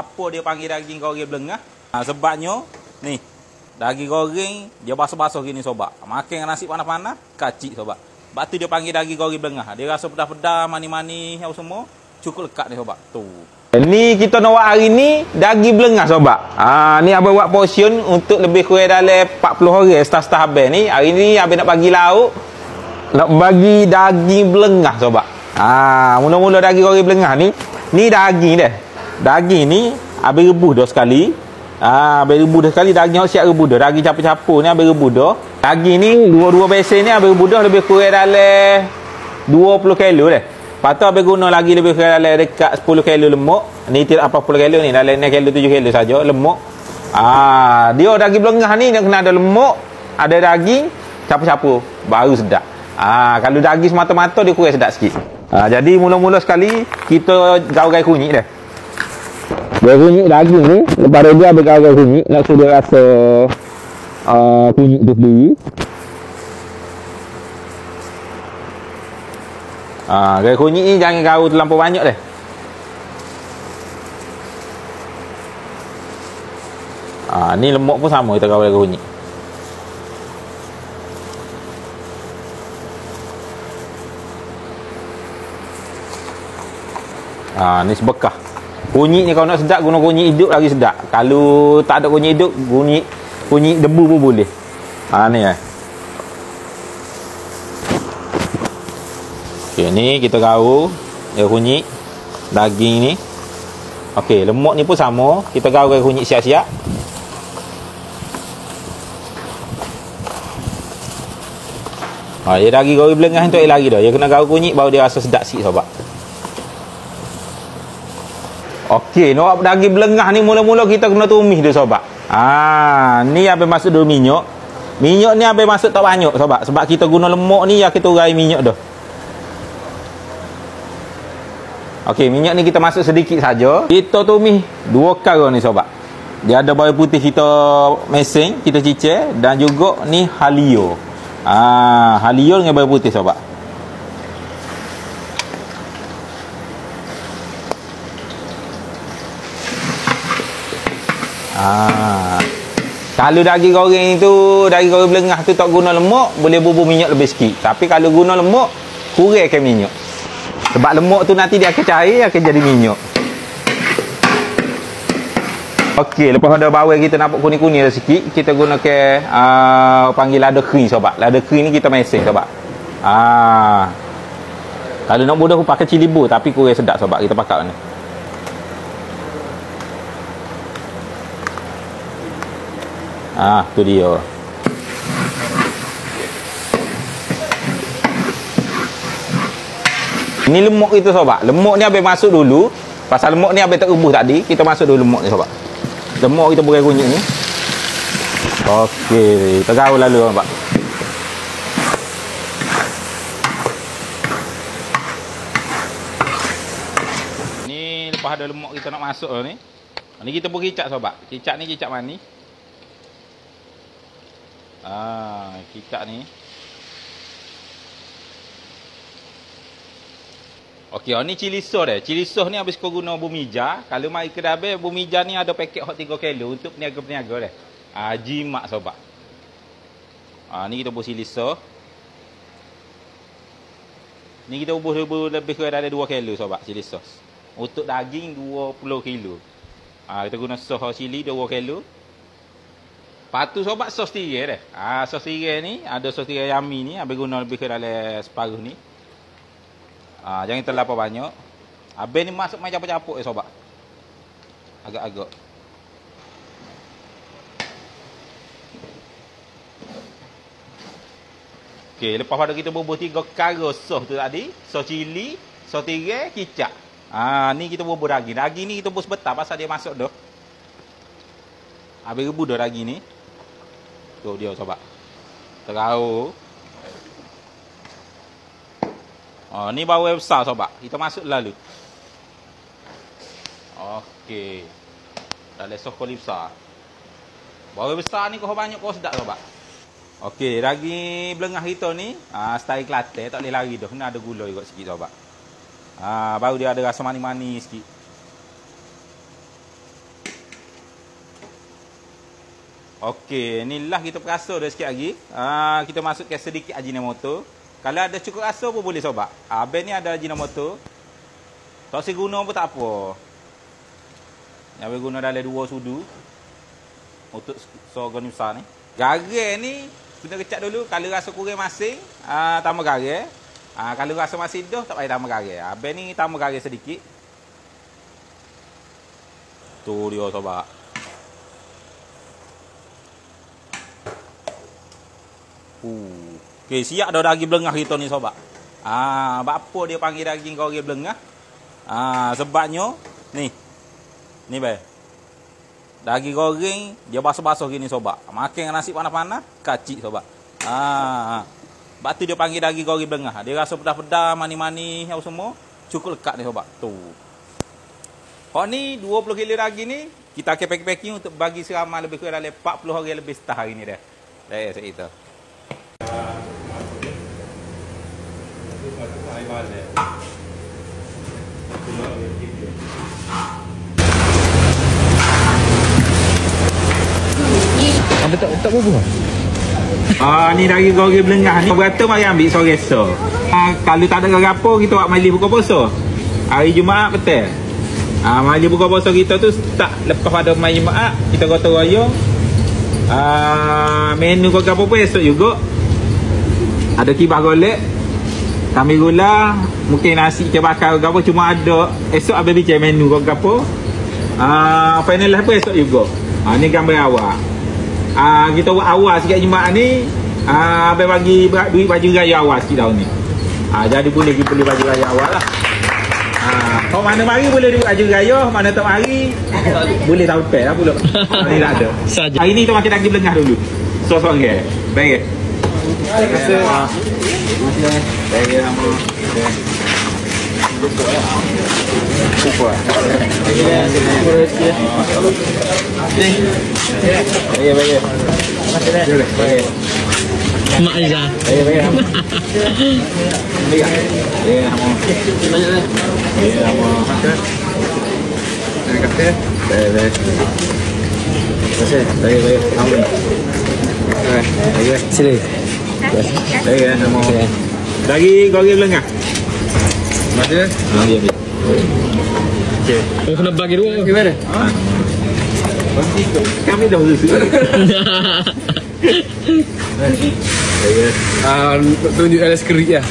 Apa dia panggil daging goreng belengah? Sebabnya ni daging goreng dia basah-basah gini sobat. Makan dengan nasi panas-panas kacik sobat. Sebab tu dia panggil daging goreng belengah. Dia rasa pedas-pedas, manis-manis apa semua. Cukup lekat ni sobat. Tu. Ni kita nak buat hari ni daging belengah sobat. Ni abang buat portion untuk lebih kurang dalam 40 orang staf-staf abang ni. Hari ni abang nak bagi lauk, nak bagi daging belengah sobat. Mula-mula daging goreng belengah ni daging dah. Daging ni abang rebus dah sekali. Abang rebus dah sekali, daging siap rebus dah. Daging capur-capur ni abang rebus dah. Daging ni dua-dua besen ni abang rebus dah lebih kurang dalam 20 kilo dah. Lepas tu abang guna lagi lebih kurang dalam dekat 10 kilo lemak. Ni tidak apa 10 kilo ni, dalam 6 kilo 7 kilo saja lemak. Dia daging belengah ni dia kena ada lemak, ada daging, capur-capur baru sedap. Kalau daging semata-mata dia kurang sedap sikit. Jadi mula-mula sekali kita gaul-gaul kunyit dah. Dia kunyit daging ni, lepas dia ambil gaul-gaul kunyit, nak suruh dia rasa kunyit tu sendiri. Gaul kunyit ni jangan gaul terlampau banyak dah. Ni lemak pun sama kita gaul kunyit. Ni sebekah. Kunyit ni kalau nak sedap guna kunyit hidup lagi sedap. Kalau tak ada kunyit hidup, kunyit debu pun boleh. Ni okey, ni kita gaul kunyit daging ni. Okey, lemak ni pun sama, kita gaul kunyit siap-siap. Dia daging goreng belengah tu lagi dah. Dia kena gaul kunyit baru dia rasa sedap sikit sobat. Okey, nak daging belengah ni mula-mula kita kena tumis dia sobat. Ni abang masuk dulu minyak. Minyak ni abang masuk tak banyak sobat, sebab kita guna lemak ni ya kita urai minyak dah. Okey, minyak ni kita masuk sedikit saja. Kita tumis 2 kali ni sobat. Dia ada bawang putih kita mesing, kita cicir, dan juga ni halio. Halio dengan bawang putih sobat. Kalau daging goreng tu, daging goreng belengah tu tak guna lemak, boleh bubur minyak lebih sikit. Tapi kalau guna lemak, kurangkan minyak. Sebab lemak tu nanti dia akan cair, akan jadi minyak. Okey, lepas ada bawang kita nampak kuning-kuning dah sikit, kita gunakan panggil lada kering sobat. Lada kering ni kita mesing sobat. Kalau nak mudah pakai cili bur, tapi kurang sedap sobat, kita pakai ni. Tu dia. Ni lemak kita sobat. Lemak ni abang masuk dulu. Pasal lemak ni abang tak rebus tadi, kita masuk dulu lemak ni sobat. Lemak kita burai kunyit ni. Okey, kita gaul lalu sobat. Ni lepas ada lemak kita nak masuk ni. Ni kita buat kicap sobat. Kicap ni kicap manis. Kicap ni. Okey, ni cili sos dah. Cili sos ni habis kau guna bumija. Kalau mai kedai habis bumija ni ada paket hot 3 kilo untuk peniaga-peniaga dah. Jimat sobat. Ni kita buat cili sos. Ni kita ubus lebih kurang ada 2 kilo sobat cili sos. Untuk daging 20 kilo. Kita guna sos cili 2 kilo. Patu sobat sos tirai dah. Sos tirai ni ada sos tirai yummy ni, abang guna lebih kurang dalam separuh ni. Jangan terlalu banyak. Abang ni masuk main capuk-capuk sobat. Agak-agak. Okey, lepas pada kita bubuh 3 kara sos tu tadi, sos cili, sos tirai, kicap. Ni kita bubuh daging. Daging ni kita bubuh sebentar pasal dia masuk dah. Abang rebus dah daging ni. Tu dia sobat. Terau. Ni bawang besar sobat. Kita masuk lalu. Okey. Dalam sos koli besar. Bawang besar ni kau banyak kau sedap sobat. Okey, daging belengah kita ni style Kelantan, tak boleh lari dah. Kena ada gula juga sikit sobat. Baru dia ada rasa manis-manis sikit. Okey, inilah kita perasa dah sikit lagi. Kita masukkan sedikit Ajinomoto. Kalau ada cukup rasa pun boleh sobat. Abang ni ada Ajinomoto. Tak usah guna pun tak apa. Yang abang guna dalam 2 sudu. Untuk sorghum besar ni. Garam ni kena kecap dulu. Kalau rasa kurang masing, tambah garam. Kalau rasa masih dah, tak payah tambah garam. Abang ni tambah garam sedikit. Tu dia sobat. Okey, siap dah daging belengah kita ni sobat. Apa dia panggil daging goreng belengah? Sebabnya ni. Ni bae. Daging goreng dia basah-basah gini sobat. Makan nasi panas-panas, kacik sobat. Sebab tu dia panggil daging goreng belengah. Dia rasa pedas-pedas, manis-manis apa semua. Cukup lekat ni sobat. Tu. Kau ni 20 kilo daging ni kita akan packing untuk bagi seramai lebih kurang dalam 40 orang lebih setahun hari ni dah. Dah saya itu. Tak bubuh. Ni daging goreng belengah ni. Berata mari ambil sore esok. Kalau tak ada apa kita buat majlis buka puasa. Hari Jumaat petang. Majlis buka puasa kita tu tak lepas pada majlis Jumaat, kita gotong royong. Menu kau apa pun esok juga. Ada kibas golek, kami gula, mungkin nasi ikan bakar ke apa, cuma ada esok abang bincang menu kau apa. Final apa esok juga. Ni gambar awal. Kita buat awal sikit Jumaat ni. Abang bagi duit baju raya awal sikit tahun ni. Jadi boleh kita beli baju raya awal lah. Kalau mana mari boleh duit baju raya, mana tak mari boleh sampai lah pula. Ni tak ada. Hari ni kita makan daging belengah dulu. Sos-sos ke? Baik. Terima kasih. Baik nama. Super. Baik. Mak Aiza. Baik. Nama. Terima kasih. Baik. Sini. Baik nama. Lagi goreng belengah. Macam mana? Dia ambil. Okey. Oh, kena bagi dua. Gimana? Kami dah usus. Tunjuk alas kerik ya.